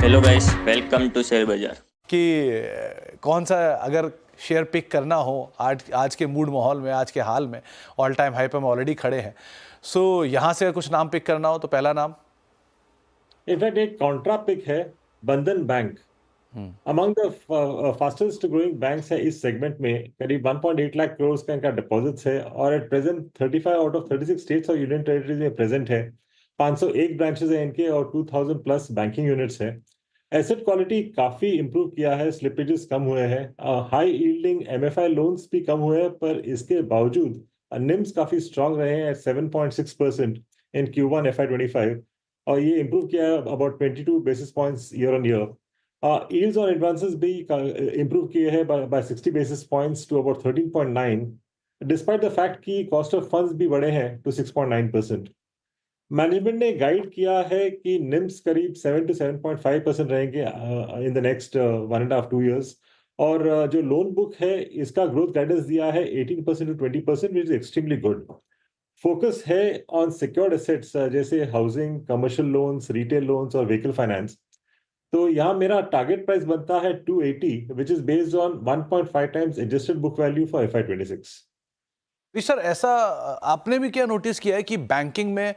Hello guys, welcome to share Bazaar. कि कौन सा अगर शेयर पिक करना हो आज के मूड माहौल में, आज के हाल में ऑल टाइम हाई पे हम ऑलरेडी खड़े हैं। सो यहाँ से अगर कुछ नाम पिक करना हो तो पहला नाम इनफैक्ट एक कॉन्ट्रा पिक है बंधन bank. Among the fastest growing banks है इस सेगमेंट में। करीब 1.8 लाख करोड़ का इनका डिपॉजिट्स है और at present 35 out of 36 states और यूनियन टेरिटरीज में प्रेजेंट है। 501 ब्रांचेस हैं इनके और 2000 प्लस बैंकिंग यूनिट्स हैं। एसेट क्वालिटी काफी इंप्रूव किया है, स्लिपेजेस कम हुए हैं, हाई यील्डिंग एमएफआई लोन्स भी कम हुए हैं, पर इसके बावजूद निम्स काफी स्ट्रांग रहे हैं 7.6% इन Q1 FY25 और ये इंप्रूव किया है about 22 basis points year on year. Yields on advances भी improve किए हैं by 60 basis points to about 13.9, despite the fact कि cost of funds भी बढ़े हैं to 6.9%. मैनेजमेंट ने गाइड किया है कि निम्स करीब 7 to 7.5% रहेंगे in the next 1.5-2 years और जो लोन बुक है इसका ग्रोथ गाइडेंस दिया है 18% to 20%, which is extremely good. Focus है ऑन सिक्योर्ड एसेट्स जैसे housing, commercial loans, retail loans और व्हीकल फाइनेंस। तो यहाँ मेरा टारगेट प्राइस बनता है 280, which is based on 1.5 times adjusted book value for FY26। Sir ऐसा आपने भी क्या नोटिस किया है कि बैंकिंग में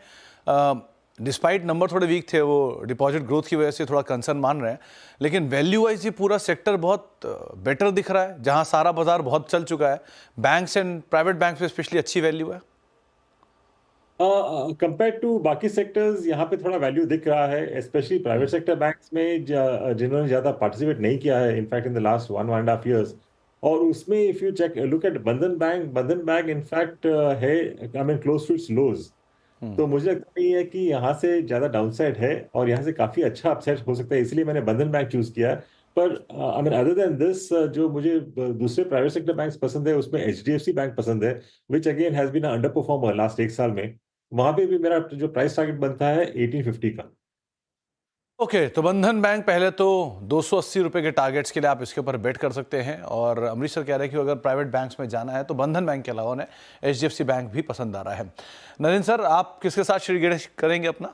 डिस्पाइट नंबर थोड़े वीक थे, वो डिपॉजिट ग्रोथ की वजह से थोड़ा कंसर्न मान रहे हैं, लेकिन वैल्यू वाइज ये पूरा सेक्टर बहुत बेटर दिख रहा है, जहां सारा बाजार बहुत चल चुका है, बैंक्स एंड प्राइवेट बैंक्स में स्पेशली अच्छी वैल्यू है। कंपेयर टू बाकी सेक्टर्स यहाँ पे थोड़ा वैल्यू दिख रहा है, स्पेशली प्राइवेट सेक्टर बैंक्स में जिन्होंने ज्यादा पार्टिसिपेट नहीं किया है in fact in the last 1.5 years। और उसमें if you check look at Bandhan bank in fact है I mean close to its lows. तो मुझे लगता नहीं है कि यहाँ से ज्यादा डाउनसाइड है और यहाँ से काफी अच्छा अपसाइड हो सकता है, इसलिए मैंने बंधन बैंक चूज किया है। पर I mean other than this जो मुझे दूसरे प्राइवेट सेक्टर बैंक्स पसंद है उसमें HDFC बैंक पसंद है, which again has been underperformer last 1 साल में। वहां पे भी मेरा जो प्राइस टारगेट बनता है 1850 का। ओके, तो बंधन बैंक पहले तो 280 रुपए के टारगेट्स के लिए आप इसके ऊपर बेट कर सकते हैं, और अमरीश सर कह रहे हैं कि अगर प्राइवेट बैंक्स में जाना है तो बंधन बैंक के अलावा उन्हें HDFC बैंक भी पसंद आ रहा है। नरेंद्र सर, आप किसके साथ श्रीगणेश करेंगे अपना?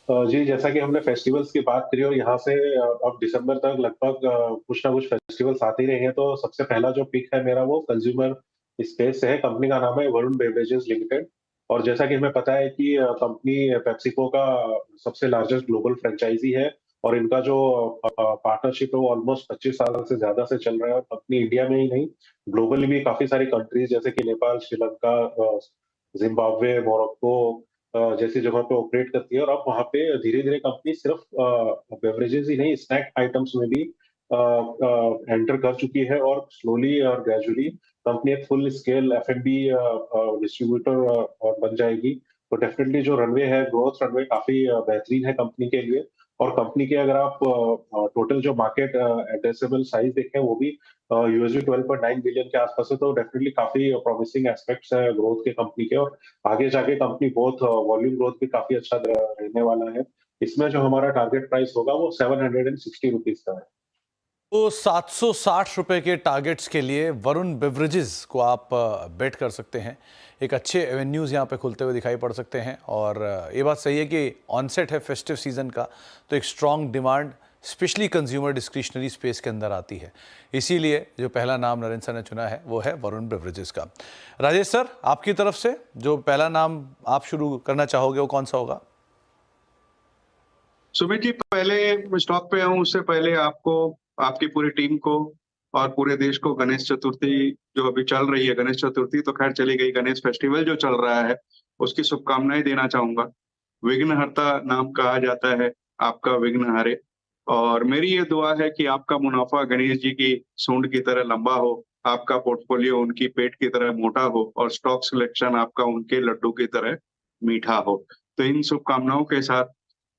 जी, जैसा कि हमने फेस्टिवल्स की बात करी और यहाँ से अब दिसंबर तक लगभग कुछ ना कुछ फेस्टिवल्स आते ही रहेंगे, तो सबसे पहला जो पिक है मेरा वो कंज्यूमर स्पेस से है। कंपनी का नाम है वरुण बेवरेजेस लिमिटेड और जैसा कि हमें पता है कि कंपनी पेप्सिको का सबसे लार्जेस्ट ग्लोबल फ्रेंचाइजी है और इनका जो पार्टनरशिप है वो ऑलमोस्ट 25 साल से ज्यादा से चल रहा है और कंपनी इंडिया में ही नहीं ग्लोबली भी काफी सारी कंट्रीज जैसे कि नेपाल, श्रीलंका, जिम्बाब्वे, मोरक्को जैसी जगह पे ऑपरेट करती है और अब वहाँ पे धीरे धीरे कंपनी सिर्फ बेवरेजेस ही नहीं स्नैक आइटम्स में भी एंटर कर चुकी है और स्लोली और ग्रेजुअली कंपनी एक फुल स्केल F&B डिस्ट्रीब्यूटर बन जाएगी। तो डेफिनेटली जो रनवे है, ग्रोथ रनवे काफी बेहतरीन है कंपनी के लिए और कंपनी के अगर आप टोटल जो मार्केट एड्रेसेबल साइज देखें वो भी USD 12.9 बिलियन के आसपास है। तो डेफिनेटली काफी प्रॉमिसिंग एस्पेक्ट्स है ग्रोथ के कंपनी के और आगे जाके कंपनी बहुत वॉल्यूम ग्रोथ भी काफी अच्छा रहने वाला है। इसमें जो हमारा टारगेट प्राइस होगा वो 760 रुपीज का है। तो 760 रुपए के टारगेट्स के लिए वरुण बेवरेजेस को आप बेट कर सकते हैं। एक अच्छे एवेन्यूज़ यहाँ पे खुलते हुए दिखाई पड़ सकते हैं और ये बात सही है कि ऑनसेट है फेस्टिव सीजन का, तो एक strong demand specially consumer discretionary space के अंदर आती है। इसीलिए जो पहला नाम नरेंद्र सर ने चुना है वो है वरुण बेवरेजेस का। राजेश सर, आपकी तरफ से जो पहला नाम आप शुरू करना चाहोगे वो कौन सा होगा? सुमित जी, पहले स्टॉक पे आऊं उससे पहले आपको, आपकी पूरी टीम को और पूरे देश को गणेश चतुर्थी जो अभी चल रही है, गणेश चतुर्थी तो खैर चली गई, गणेश फेस्टिवल जो चल रहा है उसकी शुभकामनाएं देना चाहूंगा। विघ्नहर्ता नाम कहा जाता है, आपका विघ्न हरे, और मेरी ये दुआ है कि आपका मुनाफा गणेश जी की सूंड की तरह लंबा हो, आपका पोर्टफोलियो उनकी पेट की तरह मोटा हो और स्टॉक सिलेक्शन आपका उनके लड्डू की तरह मीठा हो। तो इन शुभकामनाओं के साथ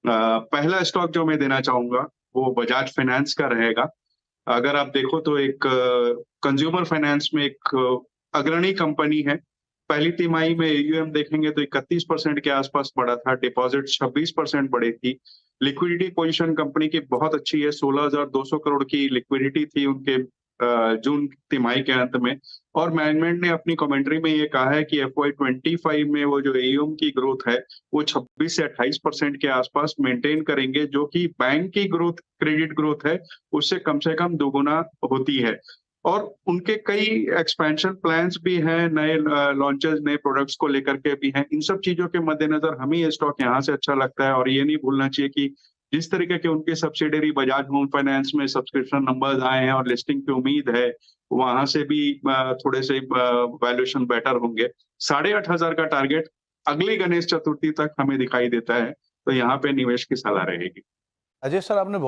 पहला स्टॉक जो मैं देना चाहूंगा वो बजाज फाइनेंस का रहेगा। अगर आप देखो तो एक कंज्यूमर फाइनेंस में एक अग्रणी कंपनी है। पहली तिमाही में AUM देखेंगे तो 31% के आसपास बढ़ा था, डिपॉजिट 26% बढ़ी थी। लिक्विडिटी पोजीशन कंपनी की बहुत अच्छी है, 16,200 करोड़ की लिक्विडिटी थी उनके जून तिमाही के अंत में। और मैनेजमेंट ने अपनी कमेंट्री में ये कहा है कि FY25 में वो जो AUM की ग्रोथ है वो 26 से 28% के आसपास मेंटेन करेंगे, जो कि बैंक की ग्रोथ, क्रेडिट ग्रोथ है उससे कम से कम दोगुना होती है। और उनके कई एक्सपेंशन प्लान्स भी हैं, नए लॉन्चेस, नए प्रोडक्ट्स को लेकर के भी हैं। इन सब चीजों के मद्देनजर हमें ये स्टॉक यहाँ से अच्छा लगता है। और ये नहीं भूलना चाहिए कि जिस तरीके के उनके सब्सिडरी बजाज होम फाइनेंस में सब्सक्रिप्शन नंबर्स आए हैं और लिस्टिंग की उम्मीद है, वहां से भी थोड़े से वैल्यूएशन बेटर होंगे। 8,500 का टारगेट अगली गणेश चतुर्थी तक हमें दिखाई देता है, तो यहाँ पे निवेश की सलाह रहेगी। अजय सर, आपने